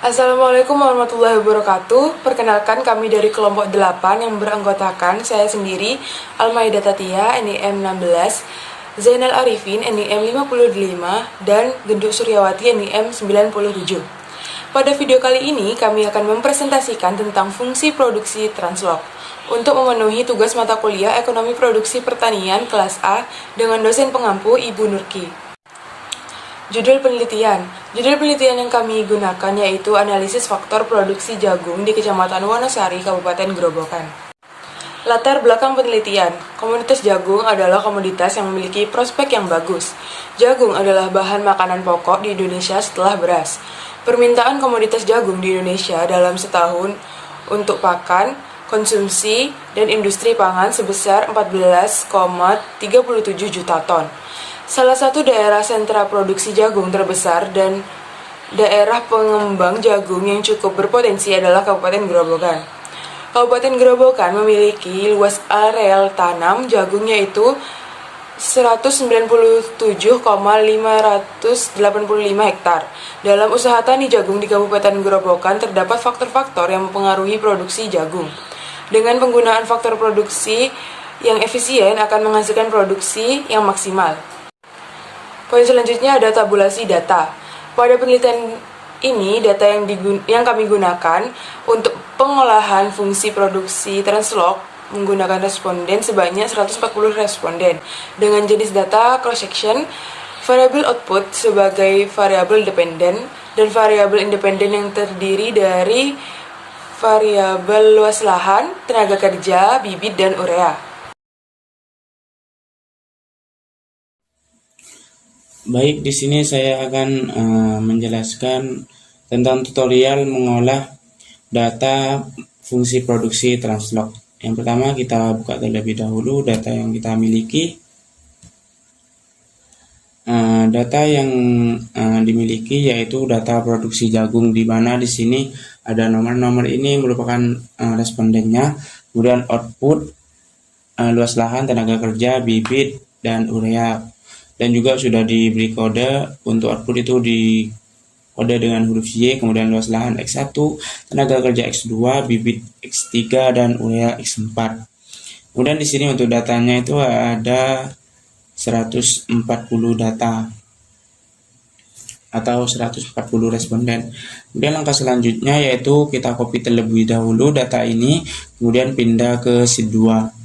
Assalamualaikum warahmatullahi wabarakatuh. Perkenalkan, kami dari kelompok 8 yang beranggotakan saya sendiri, Almaida Tatia, NIM 16, Zainal Arifin, NIM 55, dan Genduk Suryawati, NIM 97. Pada video kali ini, kami akan mempresentasikan tentang fungsi produksi Translog untuk memenuhi tugas mata kuliah Ekonomi Produksi Pertanian kelas A dengan dosen pengampu Ibu Nurki. Judul penelitian yang kami gunakan yaitu analisis faktor produksi jagung di Kecamatan Wonosari, Kabupaten Grobogan. Latar belakang penelitian, komoditas jagung adalah komoditas yang memiliki prospek yang bagus. Jagung adalah bahan makanan pokok di Indonesia setelah beras. Permintaan komoditas jagung di Indonesia dalam setahun untuk pakan, konsumsi, dan industri pangan sebesar 14,37 juta ton. Salah satu daerah sentra produksi jagung terbesar dan daerah pengembang jagung yang cukup berpotensi adalah Kabupaten Grobogan. Kabupaten Grobogan memiliki luas areal tanam jagung yaitu 197,585 hektar. Dalam usaha tani jagung di Kabupaten Grobogan terdapat faktor-faktor yang mempengaruhi produksi jagung. Dengan penggunaan faktor produksi yang efisien akan menghasilkan produksi yang maksimal. Poin selanjutnya ada tabulasi data. Pada penelitian ini, data yang kami gunakan untuk pengolahan fungsi produksi Translog menggunakan responden sebanyak 140 responden dengan jenis data cross-section, variabel output sebagai variabel dependen, dan variabel independen yang terdiri dari variabel luas lahan, tenaga kerja, bibit, dan urea. Baik, di sini saya akan menjelaskan tentang tutorial mengolah data fungsi produksi Translog. Yang pertama kita buka terlebih dahulu data yang kita miliki. Data yang dimiliki yaitu data produksi jagung, di mana di sini ada nomor-nomor ini merupakan respondennya, kemudian output, luas lahan, tenaga kerja, bibit, dan urea. Dan juga sudah diberi kode untuk output itu di kode dengan huruf Y, kemudian luas lahan X1, tenaga kerja X2, bibit X3, dan urea X4. Kemudian di sini untuk datanya itu ada 140 data atau 140 responden. Kemudian langkah selanjutnya yaitu kita copy terlebih dahulu data ini, kemudian pindah ke sheet 2.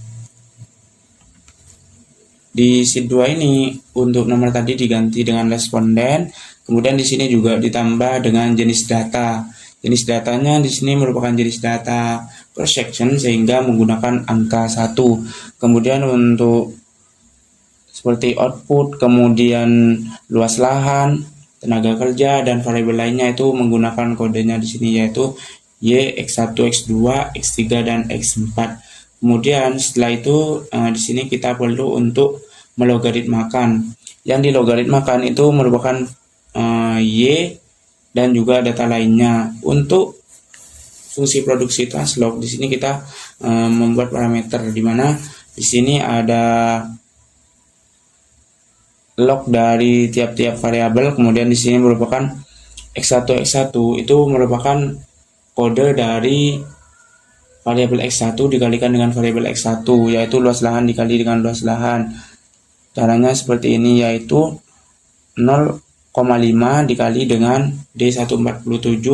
Di sheet 2 ini untuk nomor tadi diganti dengan responden, kemudian di sini juga ditambah dengan jenis data. Jenis datanya di sini merupakan jenis data cross section sehingga menggunakan angka 1. Kemudian untuk seperti output, kemudian luas lahan, tenaga kerja, dan variabel lainnya itu menggunakan kodenya di sini yaitu Y, X1, X2, X3, dan X4. Kemudian setelah itu di sini kita perlu untuk melogaritmakan. Yang dilogaritmakan itu merupakan Y dan juga data lainnya. Untuk fungsi produksi Translog di sini kita membuat parameter di mana di sini ada log dari tiap-tiap variabel, kemudian di sini merupakan X1 itu merupakan kode dari variabel X1 dikalikan dengan variabel X1, yaitu luas lahan dikali dengan luas lahan. Caranya seperti ini, yaitu 0,5 dikali dengan D147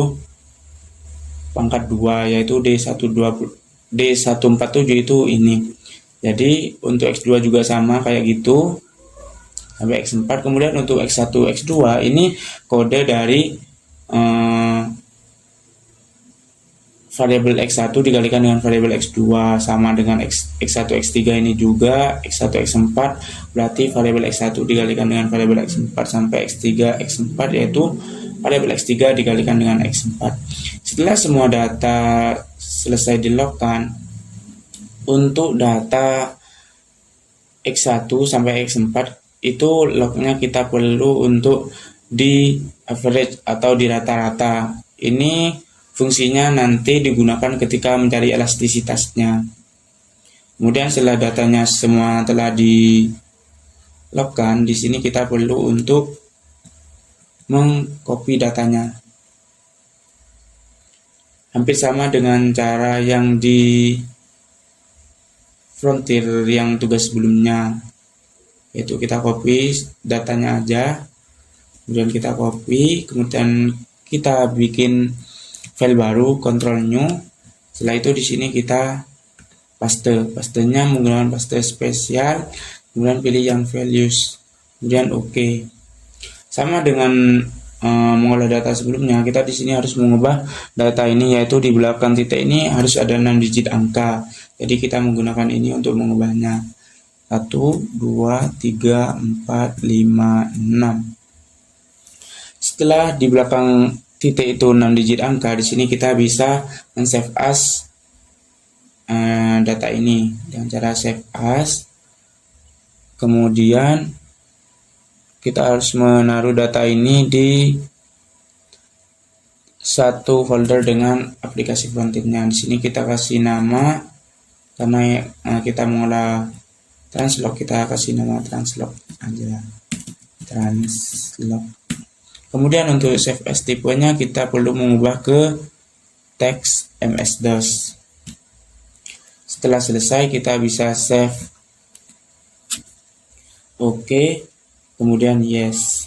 pangkat 2, yaitu D147 itu ini. Jadi untuk X2 juga sama kayak gitu sampai X4. Kemudian untuk X1, X2 ini kode dari variabel X1 dikalikan dengan variabel X2 sama dengan X1, X3 ini juga X1, X4, berarti variabel X1 dikalikan dengan variabel X4 sampai X3, X4 yaitu variabel X3 dikalikan dengan X4. Setelah semua data selesai dilogkan, untuk data X1 sampai X4 itu lognya kita perlu untuk di average atau di rata-rata. Ini fungsinya nanti digunakan ketika mencari elastisitasnya. Kemudian setelah datanya semua telah dilogkan, di sini kita perlu untuk mengcopy datanya. hampir sama dengan cara yang di Frontier yang tugas sebelumnya, yaitu kita copy datanya aja, kemudian kita copy, kemudian kita bikin file baru, Ctrl New. Setelah itu di sini kita pastenya menggunakan paste spesial, kemudian pilih yang values, kemudian OK. Sama dengan mengolah data sebelumnya, kita di sini harus mengubah data ini, yaitu di belakang titik ini harus ada 6 digit angka. Jadi kita menggunakan ini untuk mengubahnya. 1, 2, 3, 4, 5, 6. Setelah di belakang titik itu 6 digit angka, di sini kita bisa men-save as data ini dengan cara save as. Kemudian kita harus menaruh data ini di satu folder dengan aplikasi Frontiernya. Di sini kita kasih nama, karena kita mengolah translog, kita kasih nama translog aja, translog. Kemudian untuk save as tipenya kita perlu mengubah ke teks MS-DOS. Setelah selesai kita bisa save, OK, kemudian yes.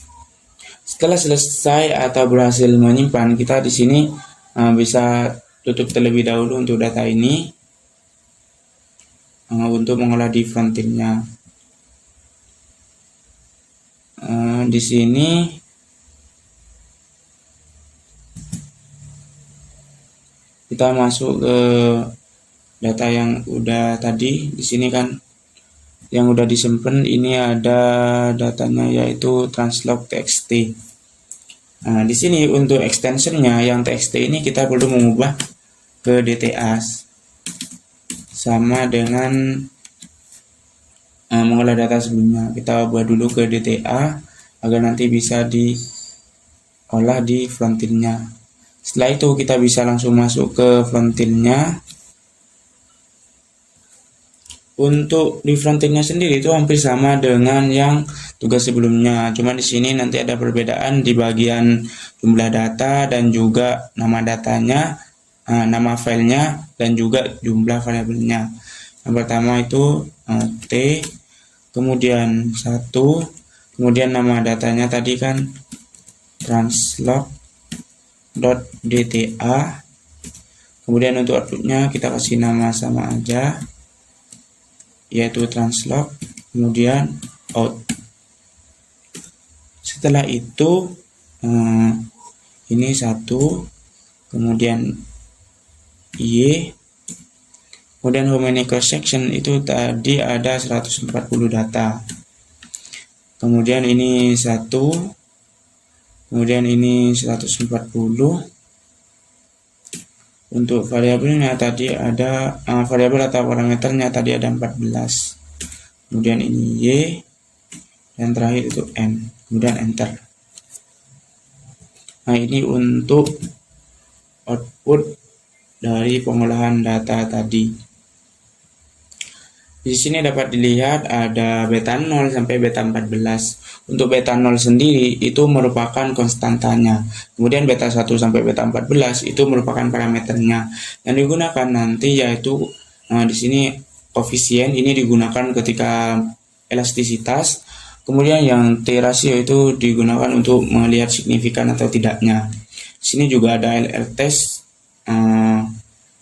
Setelah selesai atau berhasil menyimpan, kita di sini bisa tutup terlebih dahulu untuk data ini untuk mengolah di Frontiernya. Di sini kita masuk ke data yang udah tadi. Di sini kan yang udah disimpan, ini ada datanya yaitu translog.txt. Nah, di sini untuk extensionnya yang txt ini kita perlu mengubah ke DTA, sama dengan mengolah data sebelumnya. Kita ubah dulu ke DTA agar nanti bisa diolah di Frontiernya. Setelah itu kita bisa langsung masuk ke Frontiernya. Untuk di Frontiernya sendiri itu hampir sama dengan yang tugas sebelumnya. Cuma di sini nanti ada perbedaan di bagian jumlah data dan juga nama datanya, nama filenya, dan juga jumlah variabelnya. Yang pertama itu T, kemudian 1, kemudian nama datanya tadi kan translog.dta. Kemudian untuk outputnya kita kasih nama sama aja, yaitu translog, kemudian out. Setelah itu ini 1, kemudian Y, kemudian how many cross section itu tadi ada 140 data, kemudian ini 1, kemudian ini 140. Untuk variabelnya tadi ada variabel atau parameternya tadi ada 14. Kemudian ini Y, dan terakhir itu N. Kemudian enter. Nah, ini untuk output dari pengolahan data tadi. Di sini dapat dilihat ada beta 0 sampai beta 14. Untuk beta 0 sendiri itu merupakan konstantanya. Kemudian beta 1 sampai beta 14 itu merupakan parameternya. Yang digunakan nanti yaitu di sini koefisien ini digunakan ketika elastisitas. Kemudian yang T rasio itu digunakan untuk melihat signifikan atau tidaknya. Di sini juga ada LR test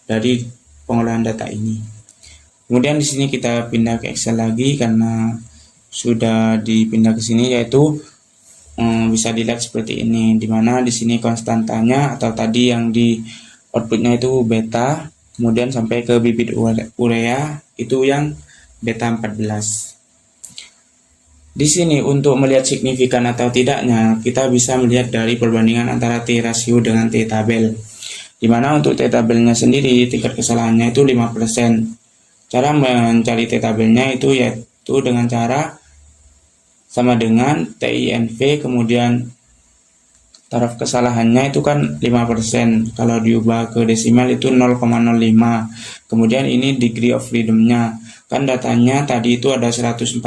dari pengolahan data ini. Kemudian di sini kita pindah ke Excel lagi karena sudah dipindah ke sini, yaitu bisa dilihat seperti ini, dimana di sini konstantanya atau tadi yang di outputnya itu beta, kemudian sampai ke bibit urea itu yang beta 14. Di sini untuk melihat signifikan atau tidaknya kita bisa melihat dari perbandingan antara T rasio dengan T tabel, dimana untuk T tabelnya sendiri tingkat kesalahannya itu 5%. Cara mencari T tabelnya itu yaitu dengan cara sama dengan TINV, kemudian taraf kesalahannya itu kan 5%. Kalau diubah ke desimal itu 0,05. Kemudian ini degree of freedom-nya. Kan datanya tadi itu ada 140.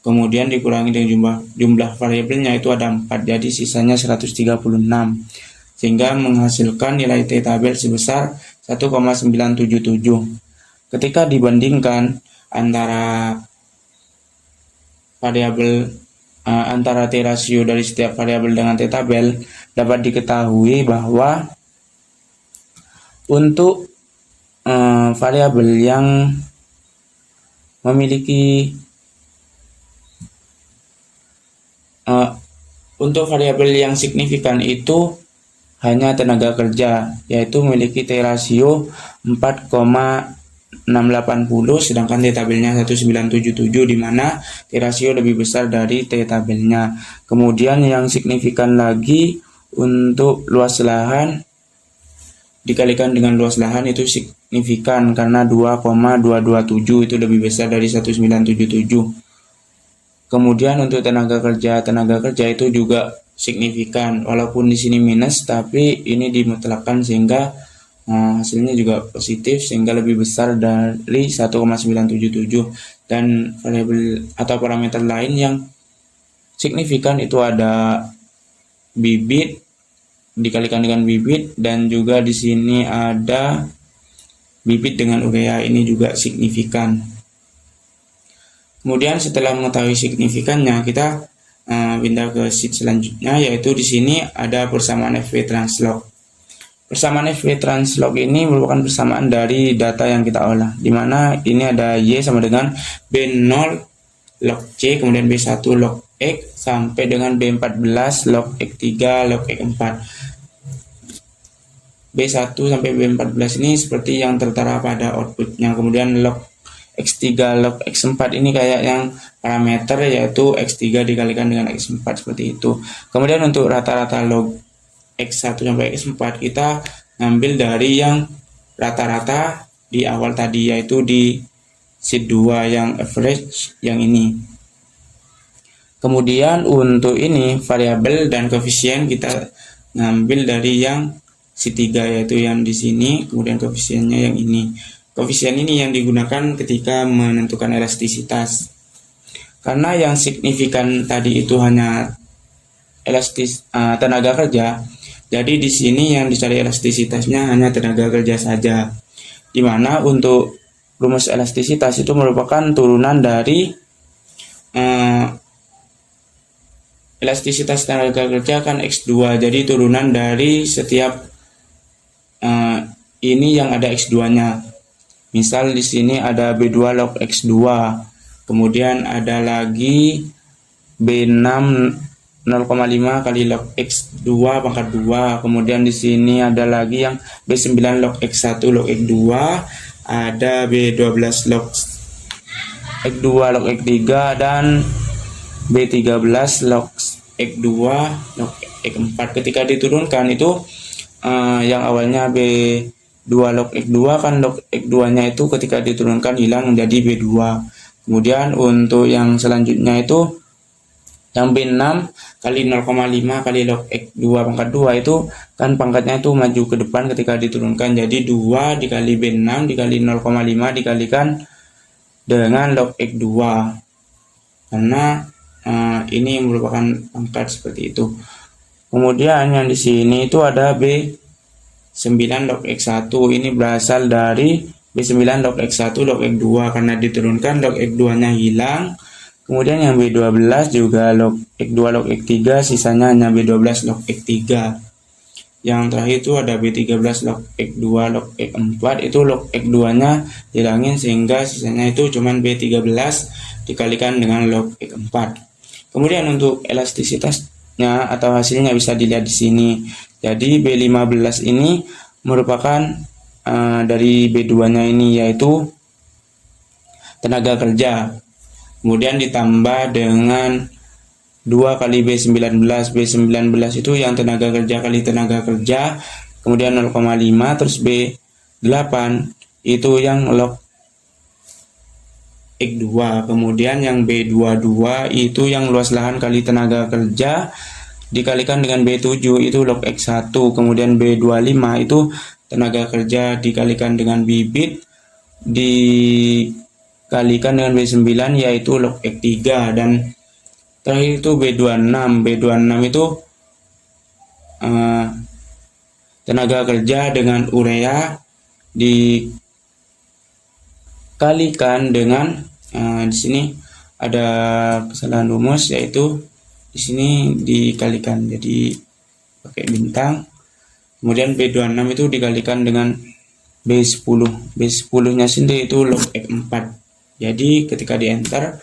Kemudian dikurangi dengan jumlah variabelnya itu ada 4. Jadi sisanya 136. sehingga menghasilkan nilai T tabel sebesar 1,977. Ketika dibandingkan antara T rasio dari setiap variabel dengan T tabel, dapat diketahui bahwa untuk variabel yang memiliki untuk variabel yang signifikan itu hanya tenaga kerja, yaitu memiliki T rasio 4,680, sedangkan T tabelnya 1977, di mana T rasio lebih besar dari T tabelnya. Kemudian yang signifikan lagi untuk luas lahan dikalikan dengan luas lahan itu signifikan karena 2,227 itu lebih besar dari 1977. Kemudian untuk tenaga kerja itu juga signifikan, walaupun di sini minus tapi ini dimutlakkan sehingga hasilnya juga positif, sehingga lebih besar dari 1,977. Dan variabel atau parameter lain yang signifikan itu ada bibit dikalikan dengan bibit, dan juga di sini ada bibit dengan urea, ini juga signifikan. Kemudian setelah mengetahui signifikannya, kita pindah ke sheet selanjutnya, yaitu di sini ada persamaan FV translog. Persamaan FV translog ini merupakan persamaan dari data yang kita olah, di mana ini ada Y sama dengan B0 log C, kemudian B1 log X, sampai dengan B14 log X3 log X4. B1 sampai B14 ini seperti yang tertera pada outputnya. Kemudian log X3 log X4 ini kayak yang parameter, yaitu X3 dikalikan dengan X4 seperti itu. Kemudian untuk rata-rata log X1 sampai X4 kita ngambil dari yang rata-rata di awal tadi, yaitu di sheet 2 yang average yang ini. Kemudian untuk ini variabel dan koefisien kita ngambil dari yang sheet 3, yaitu yang di sini, kemudian koefisiennya yang ini. Koefisien ini yang digunakan ketika menentukan elastisitas. Karena yang signifikan tadi itu hanya tenaga kerja, jadi di sini yang dicari elastisitasnya hanya tenaga kerja saja. Di mana untuk rumus elastisitas itu merupakan turunan dari elastisitas tenaga kerja kan X2, jadi turunan dari setiap ini yang ada X2-nya. Misal di sini ada B2 log X2, kemudian ada lagi B6 0,5 kali log X2 pangkat 2, kemudian di sini ada lagi yang B9 log X1 log X2, ada B12 log X2 log X3, dan B13 log X2 log X4. Ketika diturunkan itu yang awalnya B2 log X2 kan log X2 nya itu ketika diturunkan hilang menjadi B2. Kemudian untuk yang selanjutnya itu yang B6 kali 0,5 kali log X2 pangkat 2 itu kan pangkatnya itu maju ke depan ketika diturunkan, jadi 2 dikali B6 dikali 0,5 dikalikan dengan log X2, karena ini merupakan pangkat seperti itu. Kemudian yang di sini itu ada B9 log X1, ini berasal dari B9 log X1 log X2 karena diturunkan log X2-nya hilang. Kemudian yang B12 juga log X2 log X3, sisanya hanya B12 log X3. Yang terakhir itu ada B13 log X2 log X4, itu log X2-nya hilangin sehingga sisanya itu cuman B13 dikalikan dengan log X4. Kemudian untuk elastisitasnya atau hasilnya bisa dilihat di sini. Jadi B15 ini merupakan dari B2-nya ini, yaitu tenaga kerja. Kemudian ditambah dengan 2 kali B19. B19 itu yang tenaga kerja kali tenaga kerja. Kemudian 0,5, terus B8 itu yang log X2. Kemudian yang B22 itu yang luas lahan kali tenaga kerja dikalikan dengan B7 itu log X1. Kemudian B25 itu tenaga kerja dikalikan dengan bibit dikalikan dengan B9 yaitu log X3. Dan terakhir itu B26. B26 itu tenaga kerja dengan urea dikalikan dengan di sini ada kesalahan rumus, yaitu di sini dikalikan, jadi pakai bintang. Kemudian B26 itu dikalikan dengan B10. B10-nya sendiri itu log X4. Jadi ketika di enter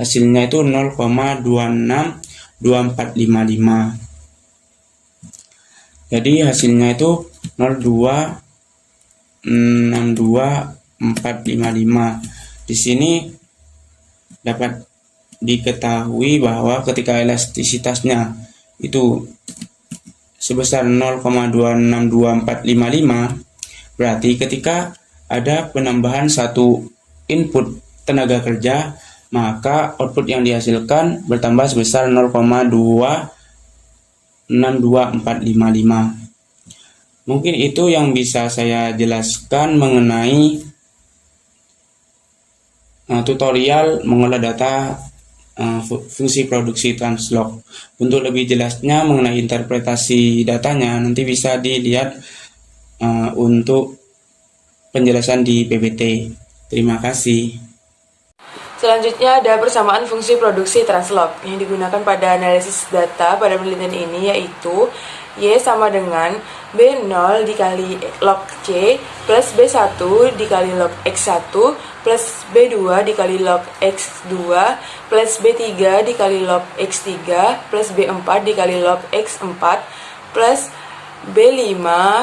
hasilnya itu 0,262455. Jadi hasilnya itu 0,262455. Di sini dapat diketahui bahwa ketika elastisitasnya itu sebesar 0,262455, berarti ketika ada penambahan satu input tenaga kerja, maka output yang dihasilkan bertambah sebesar 0,262455. Mungkin itu yang bisa saya jelaskan mengenai tutorial mengolah data fungsi produksi translog. Untuk lebih jelasnya mengenai interpretasi datanya, nanti bisa dilihat untuk penjelasan di PPT. Terima kasih. Selanjutnya ada persamaan fungsi produksi translog yang digunakan pada analisis data pada penelitian ini, yaitu Y sama dengan B0 dikali log C plus B1 dikali log X1 plus B2 dikali log X2 plus B3 dikali log X3 plus B4 dikali log X4 plus B5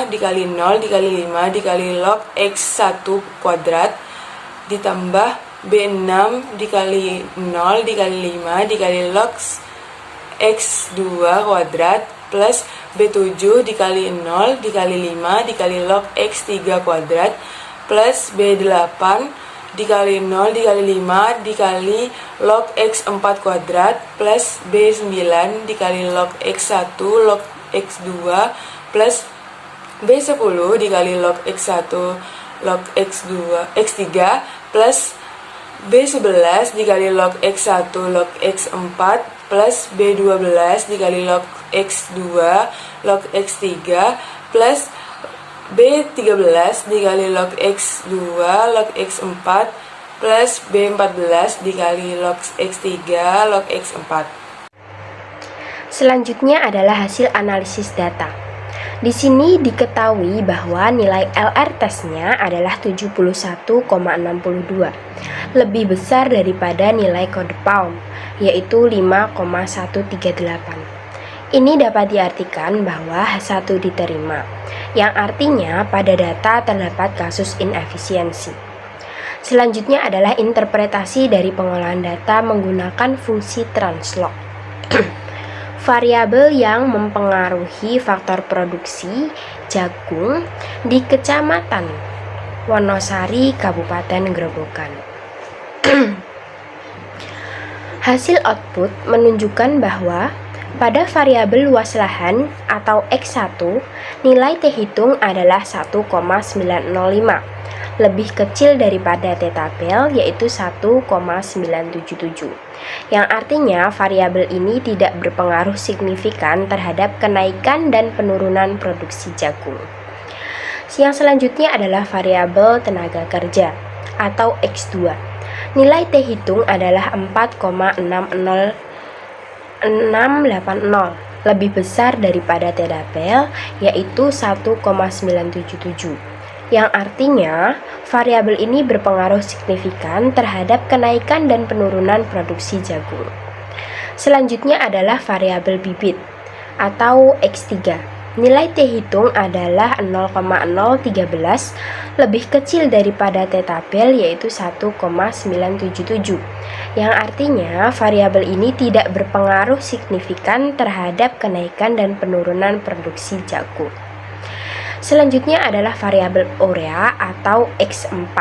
dikali 0 dikali 5 dikali log X1 kuadrat ditambah B6 dikali 0 dikali 5 dikali log X2 kuadrat plus B7 dikali 0 dikali 5 dikali log X3 kuadrat plus B8 dikali 0 dikali 5 dikali log X4 kuadrat plus B9 dikali log X1 log X2 plus B10 dikali log X1 log X2 X3 plus B11 dikali log X1 log X4 plus B12 dikali log X2 log X3 plus B13 dikali log X2 log X4 plus B14 dikali log X3 log X4. Selanjutnya adalah hasil analisis data. Di sini diketahui bahwa nilai LR tesnya adalah 71,62, lebih besar daripada nilai kode Pound, yaitu 5,138. Ini dapat diartikan bahwa H1 diterima, yang artinya pada data terdapat kasus inefisiensi. Selanjutnya adalah interpretasi dari pengolahan data menggunakan fungsi translog. Variabel yang mempengaruhi faktor produksi jagung di Kecamatan Wonosari, Kabupaten Grobogan. Hasil output menunjukkan bahwa pada variabel luas lahan atau X1, nilai T hitung adalah 1,905, lebih kecil daripada T tabel yaitu 1,977, yang artinya variabel ini tidak berpengaruh signifikan terhadap kenaikan dan penurunan produksi jagung. Yang selanjutnya adalah variabel tenaga kerja atau X2. Nilai T hitung adalah 4,680, lebih besar daripada T tabel yaitu 1,977, yang artinya variabel ini berpengaruh signifikan terhadap kenaikan dan penurunan produksi jagung. Selanjutnya adalah variabel bibit atau X3. Nilai T hitung adalah 0,013, lebih kecil daripada T tabel yaitu 1,977, yang artinya variabel ini tidak berpengaruh signifikan terhadap kenaikan dan penurunan produksi jagung. Selanjutnya adalah variabel urea atau X4.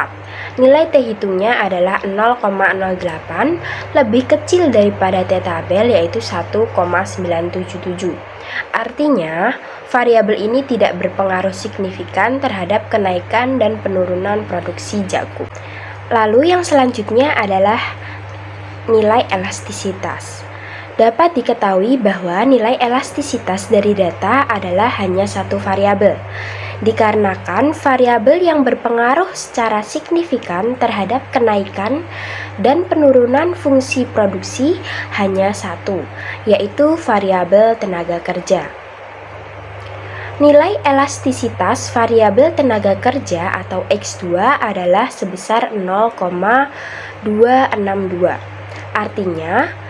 Nilai T hitungnya adalah 0,08, lebih kecil daripada T tabel yaitu 1,977. Artinya, variabel ini tidak berpengaruh signifikan terhadap kenaikan dan penurunan produksi jagung. Lalu yang selanjutnya adalah nilai elastisitas. Dapat diketahui bahwa nilai elastisitas dari data adalah hanya satu variabel, dikarenakan variabel yang berpengaruh secara signifikan terhadap kenaikan dan penurunan fungsi produksi hanya satu, yaitu variabel tenaga kerja. Nilai elastisitas variabel tenaga kerja atau X2 adalah sebesar 0,262. Artinya,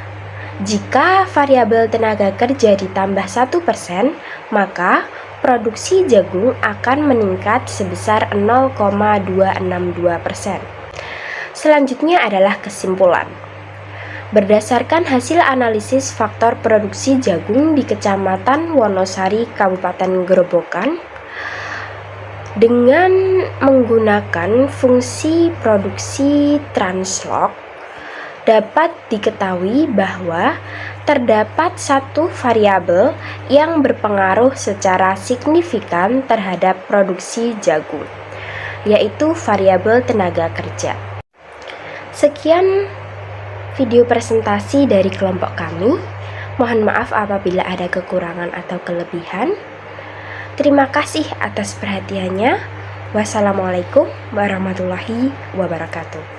jika variabel tenaga kerja ditambah 1%, maka produksi jagung akan meningkat sebesar 0,262%. Selanjutnya adalah kesimpulan. Berdasarkan hasil analisis faktor produksi jagung di Kecamatan Wonosari, Kabupaten Grobogan, dengan menggunakan fungsi produksi translog, dapat diketahui bahwa terdapat satu variabel yang berpengaruh secara signifikan terhadap produksi jagung, yaitu variabel tenaga kerja. Sekian video presentasi dari kelompok kami. Mohon maaf apabila ada kekurangan atau kelebihan. Terima kasih atas perhatiannya. Wassalamualaikum warahmatullahi wabarakatuh.